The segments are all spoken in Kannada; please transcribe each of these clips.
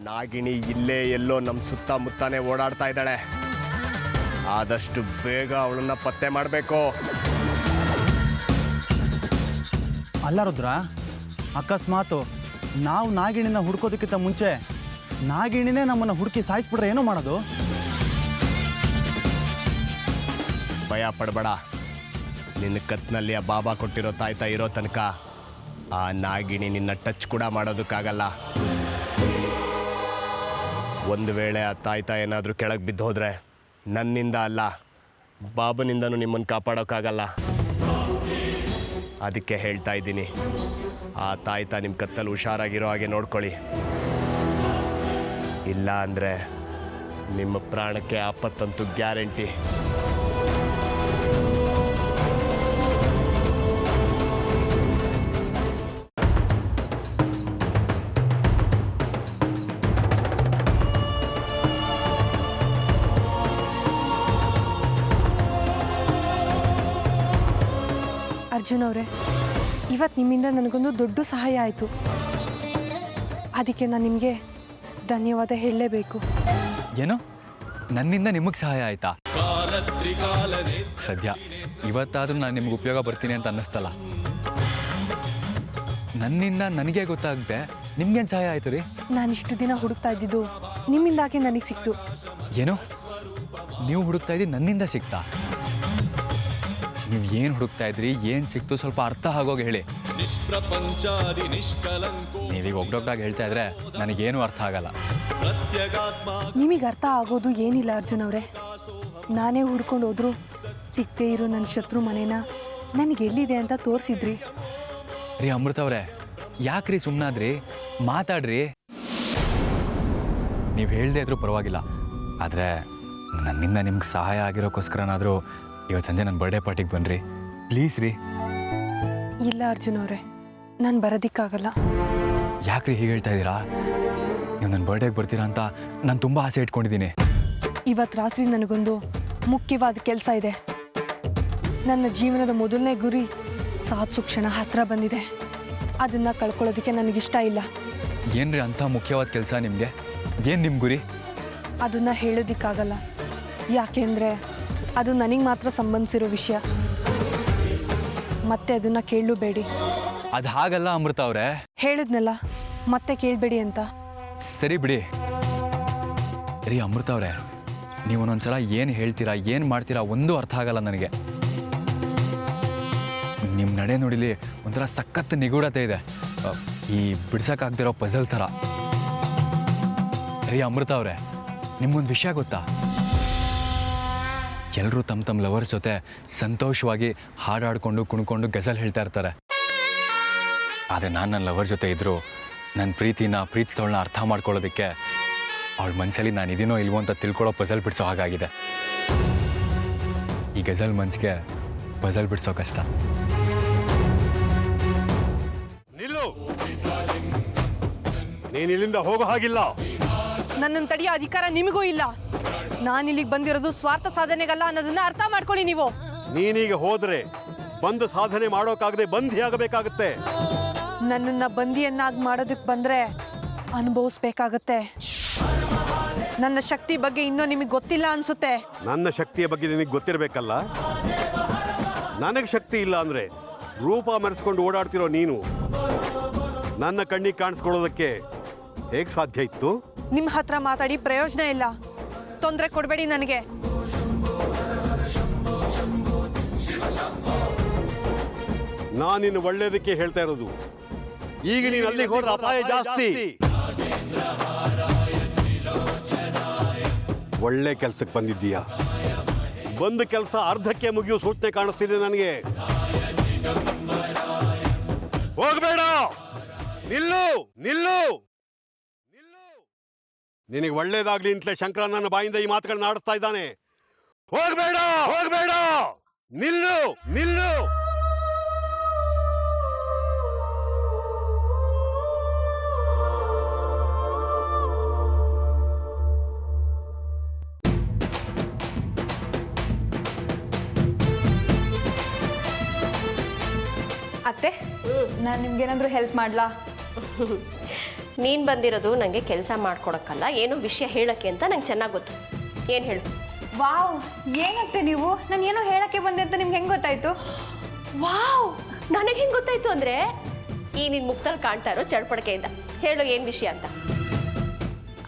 ನಾಗಿಣಿ ಇಲ್ಲೇ ಎಲ್ಲೋ ನಮ್ಮ ಸುತ್ತಮುತ್ತನೇ ಓಡಾಡ್ತಾ ಇದ್ದಾಳೆ. ಆದಷ್ಟು ಬೇಗ ಅವಳನ್ನ ಪತ್ತೆ ಮಾಡಬೇಕು. ಅಲ್ಲ ರುದ್ರ, ಅಕಸ್ಮಾತು ನಾವು ನಾಗಿಣಿನ ಹುಡ್ಕೋದಕ್ಕಿಂತ ಮುಂಚೆ ನಾಗಿಣಿನೇ ನಮ್ಮನ್ನು ಹುಡುಕಿ ಸಾಯಿಸ್ಬಿಟ್ರೆ ಏನೋ ಮಾಡೋದು? ಭಯ ಪಡಬೇಡ. ನಿನ್ನ ಕತ್ನಲ್ಲಿ ಆ ಬಾಬಾ ಕೊಟ್ಟಿರೋ ತಾಯ್ತಾ ಇರೋ ತನಕ ಆ ನಾಗಿಣಿ ನಿನ್ನ ಟಚ್ ಕೂಡ ಮಾಡೋದಕ್ಕಾಗಲ್ಲ. ಒಂದು ವೇಳೆ ಆ ತಾಯ್ತಾ ಏನಾದರೂ ಕೆಳಗೆ ಬಿದ್ದು ಹೋದರೆ ನನ್ನಿಂದ ಅಲ್ಲ, ಬಾಬನಿಂದನೂ ನಿಮ್ಮನ್ನು ಕಾಪಾಡೋಕ್ಕಾಗಲ್ಲ. ಅದಕ್ಕೆ ಹೇಳ್ತಾ ಇದ್ದೀನಿ, ಆ ತಾಯ್ತಾ ನಿಮ್ಮ ಕತ್ತಲ್ಲಿ ಹುಷಾರಾಗಿರೋ ಹಾಗೆ ನೋಡ್ಕೊಳ್ಳಿ. ಇಲ್ಲ ಅಂದರೆ ನಿಮ್ಮ ಪ್ರಾಣಕ್ಕೆ ಆಪತ್ತಂತೂ ಗ್ಯಾರಂಟಿ. ಅರ್ಜುನ್ ಅವರೇ, ಇವತ್ತು ನಿಮ್ಮಿಂದ ನನಗೊಂದು ದೊಡ್ಡ ಸಹಾಯ ಆಯಿತು. ಅದಕ್ಕೆ ನಾನು ನಿಮಗೆ ಧನ್ಯವಾದ ಹೇಳಲೇಬೇಕು. ಏನು, ನನ್ನಿಂದ ನಿಮಗೆ ಸಹಾಯ ಆಯಿತಾ? ಸದ್ಯ ಇವತ್ತಾದರೂ ನಾನು ನಿಮ್ಗೆ ಉಪಯೋಗ ಬರ್ತೀನಿ ಅಂತ ಅನ್ನಿಸ್ತಲ್ಲ. ನನ್ನಿಂದ ನನಗೆ ಗೊತ್ತಾಗದೆ ನಿಮ್ಗೇನು ಸಹಾಯ ಆಯಿತು ರೀ? ನಾನಿಷ್ಟು ದಿನ ಹುಡುಕ್ತಾ ಇದ್ದಿದ್ದು ನಿಮ್ಮಿಂದಾಗಿ ನನಗೆ ಸಿಕ್ತು. ಏನು, ನೀವು ಹುಡುಕ್ತಾ ಇದ್ದೀರಿ ನನ್ನಿಂದ ಸಿಕ್ತಾ? ನೀವು ಏನು ಹುಡುಕ್ತಾ ಇದ್ರಿ, ಏನು ಸಿಕ್ತು ಸ್ವಲ್ಪ ಅರ್ಥ ಆಗೋಗಿ ಹೇಳಿ. ನೀವೀಗ ಒಗ್ಡೊಗ್ಡಾಗಿ ಹೇಳ್ತಾ ಇದ್ರೆ ನನಗೇನು ಅರ್ಥ ಆಗಲ್ಲ. ನಿಮಗೆ ಅರ್ಥ ಆಗೋದು ಏನಿಲ್ಲ ಅರ್ಜುನ್ ಅವರೇ. ನಾನೇ ಹುಡ್ಕೊಂಡು ಹೋದ್ರು ಸಿಕ್ಕದೇ ಇರೋ ನನ್ನ ಶತ್ರು ಮನೇನ ನನಗೆ ಎಲ್ಲಿದೆ ಅಂತ ತೋರಿಸಿದ್ರಿ. ರೀ ಅಮೃತ ಅವರೇ, ಯಾಕ್ರಿ ಸುಮ್ಮನಾದ್ರಿ? ಮಾತಾಡ್ರಿ. ನೀವು ಹೇಳ್ದೇ ಇದ್ರೂ ಪರವಾಗಿಲ್ಲ, ಆದರೆ ನನ್ನಿಂದ ನಿಮ್ಗೆ ಸಹಾಯ ಆಗಿರೋಕ್ಕೋಸ್ಕರನಾದರೂ ಇವತ್ತು ಸಂಜೆ ನನ್ನ ಬರ್ಡೇ ಪಾರ್ಟಿಗೆ ಬನ್ನಿರಿ ಪ್ಲೀಸ್ ರೀ. ಇಲ್ಲ ಅರ್ಜುನ್ ಅವರೇ, ನಾನು ಬರೋದಿಕ್ಕಾಗಲ್ಲ. ಯಾಕ್ರಿ ಹೀಗೆ ಹೇಳ್ತಾ ಇದ್ದೀರಾ? ನೀವು ನನ್ನ ಬರ್ಡೇಗೆ ಬರ್ತೀರಾ ಅಂತ ನಾನು ತುಂಬ ಆಸೆ ಇಟ್ಕೊಂಡಿದ್ದೀನಿ. ಇವತ್ತು ರಾತ್ರಿ ನನಗೊಂದು ಮುಖ್ಯವಾದ ಕೆಲಸ ಇದೆ. ನನ್ನ ಜೀವನದ ಮೊದಲನೇ ಗುರಿ ಸಾಧಿಸೋ ಕ್ಷಣ ಹತ್ತಿರ ಬಂದಿದೆ. ಅದನ್ನು ಕಳ್ಕೊಳ್ಳೋದಕ್ಕೆ ನನಗಿಷ್ಟ ಇಲ್ಲ. ಏನ್ರಿ ಅಂಥ ಮುಖ್ಯವಾದ ಕೆಲಸ ನಿಮಗೆ? ಏನು ನಿಮ್ಮ ಗುರಿ? ಅದನ್ನು ಹೇಳೋದಕ್ಕಾಗಲ್ಲ, ಯಾಕೆಂದರೆ ಅದು ನನಗೆ ಮಾತ್ರ ಸಂಬಂಧಿಸಿರೋ ವಿಷಯ. ಮತ್ತೆ ಅದನ್ನು ಕೇಳಬೇಡಿ. ಅದು ಹಾಗಲ್ಲ ಅಮೃತ ಅವರೇ. ಹೇಳಿದ್ನಲ್ಲ, ಮತ್ತೆ ಕೇಳಬೇಡಿ ಅಂತ. ಸರಿ ಬಿಡಿ ರೀ ಅಮೃತ ಅವರೇ, ನೀವು ಒಂದೊಂದ್ಸಲ ಏನು ಹೇಳ್ತೀರಾ ಏನು ಮಾಡ್ತೀರಾ ಒಂದೂ ಅರ್ಥ ಆಗಲ್ಲ ನನಗೆ. ನಿಮ್ಮ ನಡೆ ನೋಡಿಲಿ ಒಂಥರ ಸಖತ್ ನಿಗೂಢತೆ ಇದೆ, ಈ ಬಿಡ್ಸೋಕ್ಕಾಗ್ದಿರೋ ಪಜಲ್ ಥರ. ರೀ ಅಮೃತ ಅವರೇ, ನಿಮ್ಗೊಂದು ವಿಷಯ ಗೊತ್ತಾ? ಎಲ್ಲರೂ ತಮ್ಮ ತಮ್ಮ ಲವರ್ಸ್ ಜೊತೆ ಸಂತೋಷವಾಗಿ ಹಾಡಾಡ್ಕೊಂಡು ಕುಣ್ಕೊಂಡು ಗಜಲ್ ಹೇಳ್ತಾ ಇರ್ತಾರೆ. ಆದರೆ ನಾನು ನನ್ನ ಲವರ್ ಜೊತೆ ಇದ್ದರೂ ನನ್ನ ಪ್ರೀತಿಸ್ತವಳನ್ನ ಅರ್ಥ ಮಾಡ್ಕೊಳ್ಳೋದಕ್ಕೆ ಅವಳ ಮನಸ್ಸಲ್ಲಿ ನಾನು ಇದೀನೋ ಇಲ್ವೋ ಅಂತ ತಿಳ್ಕೊಳ್ಳೋ ಪಜಲ್ ಬಿಡಿಸೋ ಹಾಗಾಗಿದೆ. ಈ ಗಜಲ್ ಮನ್ಸಿಗೆ ಪಜಲ್ ಬಿಡಿಸೋ ಕಷ್ಟ. ನಿಲ್ಲು, ನೀನು ಇಲ್ಲಿಂದ ಹೋಗೋ ಹಾಗಿಲ್ಲ. ನನ್ನನ್ನು ತಡೆಯೋ ಅಧಿಕಾರ ನಿಮಗೂ ಇಲ್ಲ. ನಾನಿಲ್ಲಿಗೆ ಬಂದಿರೋದು ಸ್ವಾರ್ಥ ಸಾಧನೆಗಲ್ಲ ಅನ್ನೋದನ್ನ ಅರ್ಥ ಮಾಡ್ಕೊಳ್ಳಿ ನೀವು. ನೀನೀಗ ಹೋದ್ರೆ ಬಂದು ಸಾಧನೆ ಮಾಡೋಕ್ಕಾಗದೆ ಬಂಧಿಯಾಗಬೇಕಾಗತ್ತೆ. ನನ್ನನ್ನು ಬಂದಿಯನ್ನಾಗಿ ಮಾಡೋದಕ್ಕೆ ಬಂದರೆ ಅನುಭವಿಸ್ಬೇಕಾಗತ್ತೆ. ನನ್ನ ಶಕ್ತಿ ಬಗ್ಗೆ ಇನ್ನೂ ನಿಮಗೆ ಗೊತ್ತಿಲ್ಲ ಅನ್ಸುತ್ತೆ. ನನ್ನ ಶಕ್ತಿಯ ಬಗ್ಗೆ ನಿನಗೆ ಗೊತ್ತಿರಬೇಕಲ್ಲ. ನನಗೆ ಶಕ್ತಿ ಇಲ್ಲ ಅಂದರೆ ರೂಪ ಮೆರೆಸ್ಕೊಂಡು ಓಡಾಡ್ತಿರೋ ನೀನು ನನ್ನ ಕಣ್ಣಿಗೆ ಕಾಣಿಸ್ಕೊಳ್ಳೋದಕ್ಕೆ ಹೇಗೆ ಸಾಧ್ಯ ಇತ್ತು? ನಿಮ್ಮ ಹತ್ರ ಮಾತಾಡಿ ಪ್ರಯೋಜನ ಇಲ್ಲ. ತೊಂದರೆ ಕೊಡಬೇಡಿ ನನಗೆ. ನಾನಿನ್ನು ಒಳ್ಳೇದಕ್ಕೆ ಹೇಳ್ತಾ ಇರೋದು. ಈಗ ನೀನು ಅಲ್ಲಿಗೆ ಹೋದ್ರೆ ಅಪಾಯ ಜಾಸ್ತಿ. ಒಳ್ಳೆ ಕೆಲಸಕ್ಕೆ ಬಂದಿದ್ದೀಯಾ. ಬಂದ ಕೆಲಸ ಅರ್ಧಕ್ಕೆ ಮುಗಿಯೋ ಸೂಚನೆ ಕಾಣಿಸ್ತಿದೆ ನನಗೆ. ಹೋಗಬೇಡ, ನಿಲ್ಲು ನಿಲ್ಲು ನಿಲ್ಲು. ನಿನಗೆ ಒಳ್ಳೇದಾಗ್ಲಿ ಅಂತಲೇ ಶಂಕರ ನನ್ನ ಬಾಯಿಂದ ಈ ಮಾತುಗಳನ್ನ ಆಡಿಸ್ತಾ ಇದ್ದಾನೆ. ಹೋಗಬೇಡ ಹೋಗಬೇಡ, ನಿಲ್ಲು ನಿಲ್ಲು. ಅತ್ತೆ, ನಾನು ನಿಮ್ಗೇನಾದರೂ ಹೆಲ್ಪ್ ಮಾಡಲಾ? ನೀನು ಬಂದಿರೋದು ನನಗೆ ಕೆಲಸ ಮಾಡ್ಕೊಡಕ್ಕಲ್ಲ, ಏನೋ ವಿಷಯ ಹೇಳೋಕ್ಕೆ ಅಂತ ನಂಗೆ ಚೆನ್ನಾಗಿ ಗೊತ್ತು. ಏನು ಹೇಳು? ವಾವ್, ಏನಂತೆ ನೀವು? ನಾನು ಏನೋ ಹೇಳಕ್ಕೆ ಬಂದೆ ಅಂತ ನಿಮ್ಗೆ ಹೆಂಗೆ ಗೊತ್ತಾಯ್ತು? ವಾವ್, ನನಗೆ ಹೆಂಗೆ ಗೊತ್ತಾಯ್ತು ಅಂದರೆ ಈ ನಿನ್ನ ಮುಖದಲ್ಲಿ ಕಾಣ್ತಾ ಇರೋ ಚಡ್ಪಡಿಕೆಯಿಂದ. ಹೇಳು ಏನು ವಿಷಯ ಅಂತ.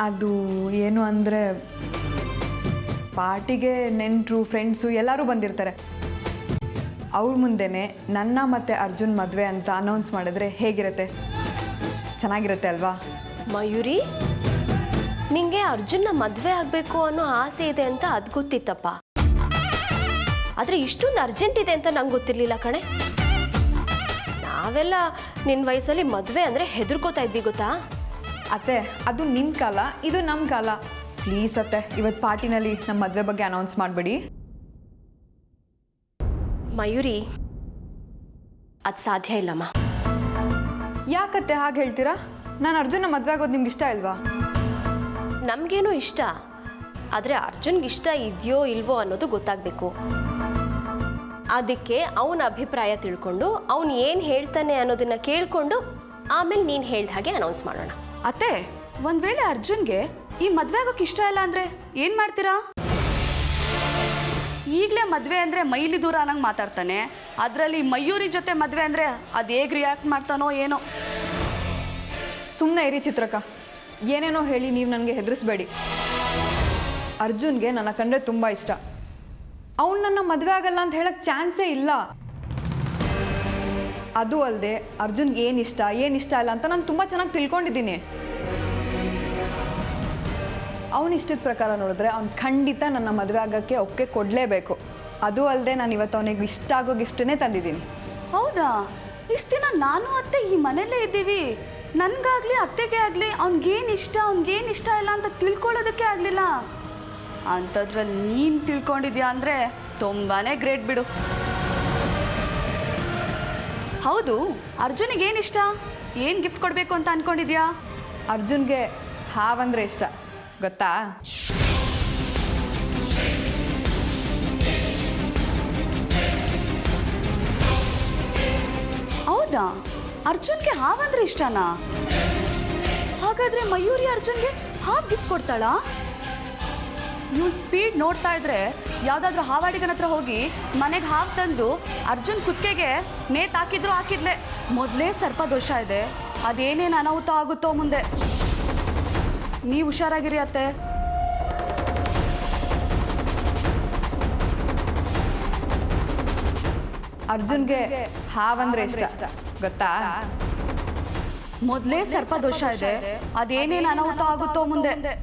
ಅದು ಏನು ಅಂದರೆ ಪಾರ್ಟಿಗೆ ನೆಂಟರು ಫ್ರೆಂಡ್ಸು ಎಲ್ಲರೂ ಬಂದಿರ್ತಾರೆ. ಅವ್ರ ಮುಂದೆನೇ ನನ್ನ ಮತ್ತು ಅರ್ಜುನ್ ಮದುವೆ ಅಂತ ಅನೌನ್ಸ್ ಮಾಡಿದ್ರೆ ಹೇಗಿರುತ್ತೆ? ಚೆನ್ನಾಗಿರುತ್ತೆ ಅಲ್ವಾ? ಮಯೂರಿ, ನಿಂಗೆ ಅರ್ಜುನ್ನ ಮದುವೆ ಆಗಬೇಕು ಅನ್ನೋ ಆಸೆ ಇದೆ ಅಂತ ಅದು ಗೊತ್ತಿತ್ತಪ್ಪ. ಆದರೆ ಇಷ್ಟೊಂದು ಅರ್ಜೆಂಟ್ ಇದೆ ಅಂತ ನಂಗೆ ಗೊತ್ತಿರಲಿಲ್ಲ ಕಣೆ. ನಾವೆಲ್ಲ ನಿನ್ನ ವಯಸ್ಸಲ್ಲಿ ಮದುವೆ ಅಂದರೆ ಹೆದರ್ಕೋತಾ ಇದ್ವಿ ಗೊತ್ತಾ? ಅತ್ತೆ, ಅದು ನಿಮ್ಮ ಕಾಲ, ಇದು ನಮ್ಮ ಕಾಲ. ಪ್ಲೀಸ್ ಅತ್ತೆ, ಇವತ್ತು ಪಾರ್ಟಿನಲ್ಲಿ ನಮ್ಮ ಮದುವೆ ಬಗ್ಗೆ ಅನೌನ್ಸ್ ಮಾಡಿಬಿಡಿ. ಮಯೂರಿ, ಅದು ಸಾಧ್ಯ ಇಲ್ಲಮ್ಮ. ಯಾಕತ್ತೆ ಹಾಗೆ ಹೇಳ್ತೀರಾ? ನಾನು ಅರ್ಜುನ ಮದುವೆ ಆಗೋದು ನಿಮ್ಗೆ ಇಷ್ಟ ಇಲ್ವಾ? ನಮಗೇನೋ ಇಷ್ಟ, ಆದರೆ ಅರ್ಜುನ್ಗೆ ಇಷ್ಟ ಇದೆಯೋ ಇಲ್ವೋ ಅನ್ನೋದು ಗೊತ್ತಾಗಬೇಕು. ಅದಕ್ಕೆ ಅವನ ಅಭಿಪ್ರಾಯ ತಿಳ್ಕೊಂಡು ಅವನು ಏನು ಹೇಳ್ತಾನೆ ಅನ್ನೋದನ್ನು ಕೇಳಿಕೊಂಡು ಆಮೇಲೆ ನೀನು ಹೇಳ್ದ ಹಾಗೆ ಅನೌನ್ಸ್ ಮಾಡೋಣ. ಅತ್ತೆ, ಒಂದು ವೇಳೆ ಅರ್ಜುನ್ಗೆ ಈ ಮದುವೆ ಆಗೋಕೆ ಇಷ್ಟ ಇಲ್ಲ ಅಂದರೆ ಏನು ಮಾಡ್ತೀರಾ? ಈಗಲೇ ಮದುವೆ ಅಂದರೆ ಮೈಲಿ ದೂರ ಅನ್ನಂಗೆ ಮಾತಾಡ್ತಾನೆ. ಅದರಲ್ಲಿ ಮಯೂರಿ ಜೊತೆ ಮದುವೆ ಅಂದರೆ ಅದು ಹೇಗೆ ರಿಯಾಕ್ಟ್ ಮಾಡ್ತಾನೋ ಏನೋ. ಸುಮ್ಮನೆ ಇರಿ ಚಿತ್ರಕ್ಕ, ಏನೇನೋ ಹೇಳಿ ನೀವು ನನಗೆ ಹೆದರಿಸ್ಬೇಡಿ. ಅರ್ಜುನ್ಗೆ ನನ್ನ ಕಂಡ್ರೆ ತುಂಬ ಇಷ್ಟ. ಅವ್ನು ನನ್ನ ಮದುವೆ ಆಗಲ್ಲ ಅಂತ ಹೇಳಕ್ಕೆ ಚಾನ್ಸೇ ಇಲ್ಲ. ಅದು ಅಲ್ಲದೆ ಅರ್ಜುನ್ಗೆ ಏನಿಷ್ಟ ಇಲ್ಲ ಅಂತ ನಾನು ತುಂಬ ಚೆನ್ನಾಗಿ ತಿಳ್ಕೊಂಡಿದ್ದೀನಿ. ಅವನ ಇಷ್ಟದ ಪ್ರಕಾರ ನೋಡಿದ್ರೆ ಅವ್ನು ಖಂಡಿತ ನನ್ನ ಮದುವೆ ಆಗೋಕ್ಕೆ ಒಪ್ಪಿಗೆ ಕೊಡಲೇಬೇಕು. ಅದು ಅಲ್ಲದೆ ನಾನು ಇವತ್ತು ಅವನಿಗೆ ಇಷ್ಟ ಆಗೋ ಗಿಫ್ಟನ್ನೇ ತಂದಿದ್ದೀನಿ. ಹೌದಾ? ಇಷ್ಟು ದಿನ ನಾನು ಅತ್ತೆ ಈ ಮನೆಯಲ್ಲೇ ಇದ್ದೀವಿ. ನನಗಾಗಲಿ ಅತ್ತೆಗೆ ಆಗಲಿ ಅವ್ನಿಗೇನು ಇಷ್ಟ ಇಲ್ಲ ಅಂತ ತಿಳ್ಕೊಳ್ಳೋದಕ್ಕೆ ಆಗಲಿಲ್ಲ. ಅಂಥದ್ರಲ್ಲಿ ನೀನು ತಿಳ್ಕೊಂಡಿದ್ಯಾ ಅಂದರೆ ತುಂಬಾ ಗ್ರೇಟ್ ಬಿಡು. ಹೌದು, ಅರ್ಜುನಿಗೆ ಏನಿಷ್ಟ? ಏನು ಗಿಫ್ಟ್ ಕೊಡಬೇಕು ಅಂತ ಅಂದ್ಕೊಂಡಿದ್ಯಾ? ಅರ್ಜುನ್ಗೆ ಹಾವಂದ್ರೆ ಇಷ್ಟ, ಗೊತ್ತಾ? ಹೌದಾ? ಅರ್ಜುನ್ಗೆ ಹಾವಂದ್ರೆ ಇಷ್ಟನಾ? ಹಾಗಾದ್ರೆ ಮಯೂರಿ ಅರ್ಜುನ್ಗೆ ಹಾವು ಗಿಫ್ಟ್ ಕೊಡ್ತಾಳಾ? ಇವಳು ಸ್ಪೀಡ್ ನೋಡ್ತಾ ಇದ್ರೆ ಯಾವುದಾದ್ರೂ ಹಾವಾಡಿಗನ ಹತ್ರ ಹೋಗಿ ಮನೆಗೆ ಹಾವು ತಂದು ಅರ್ಜುನ್ ಕುತ್ತಿಗೆಗೆ ನೇತು ಹಾಕಿದ್ಲೆ. ಮೊದಲೇ ಸರ್ಪ ದೋಷ ಇದೆ, ಅದೇನೇನು ಅನಾಹುತ ಆಗುತ್ತೋ ಮುಂದೆ. ನೀವು ಹುಷಾರಾಗಿರಿ ಅತ್ತೆ. ಅರ್ಜುನ್ಗೆ ಹಾವಂದ್ರೆ ಇಷ್ಟ, ಗೊತ್ತಾ? ಮೊದಲೇ ಸರ್ಪ ದೋಷ ಇದೆ, ಅದೇನೇನು ಅನಾಹುತ ಆಗುತ್ತೋ ಮುಂದೆ.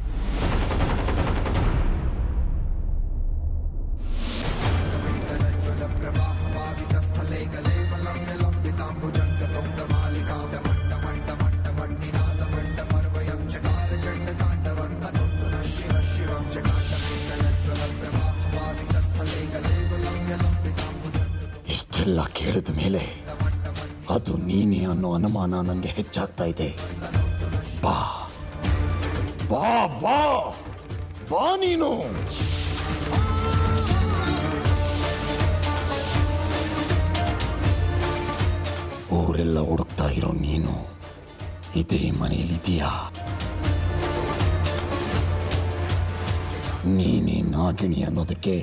ಇಷ್ಟೆಲ್ಲ ಕೇಳಿದ ಮೇಲೆ ಅದು ನೀನೇ ಅನ್ನೋ ಅನುಮಾನ ನನಗೆ ಹೆಚ್ಚಾಗ್ತಾ ಇದೆ. ಬಾ ಬಾ ಬಾ ಬಾ ನೀನು. ಊರೆಲ್ಲ ಹುಡುಕ್ತಾ ಇರೋ ನೀನು ಇದೇ ಮನೆಯಲ್ಲಿದೆಯಾ? ನೀನೇ ನಾಗಿಣಿ ಅನ್ನೋದಕ್ಕೆ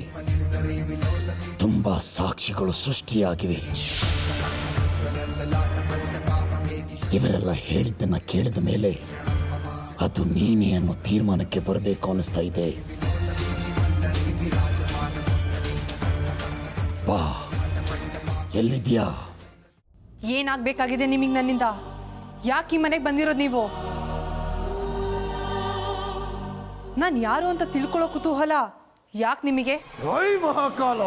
ತುಂಬಾ ಸಾಕ್ಷಿಗಳು ಸೃಷ್ಟಿಯಾಗಿವೆ. ಇವರೆಲ್ಲ ಹೇಳಿದ್ದನ್ನ ಕೇಳಿದ ಮೇಲೆ ಅದು ನೀನೇ ಅನ್ನೋ ತೀರ್ಮಾನಕ್ಕೆ ಬರಬೇಕು ಅನ್ನಿಸ್ತಾ ಇದೆ. ಬಾ, ಎಲ್ಲಿದ್ಯಾ? ಏನಾಗಬೇಕಾಗಿದೆ ನಿಮಗೆ ನನ್ನಿಂದ? ಯಾಕೆ ಈ ಮನೆಗೆ ಬಂದಿರೋದು ನೀವು? ನಾನು ಯಾರು ಅಂತ ತಿಳ್ಕೊಳ್ಳೋ ಕುತೂಹಲ ಯಾಕೆ ನಿಮಗೆ? ಮಹಾಕಾಲ,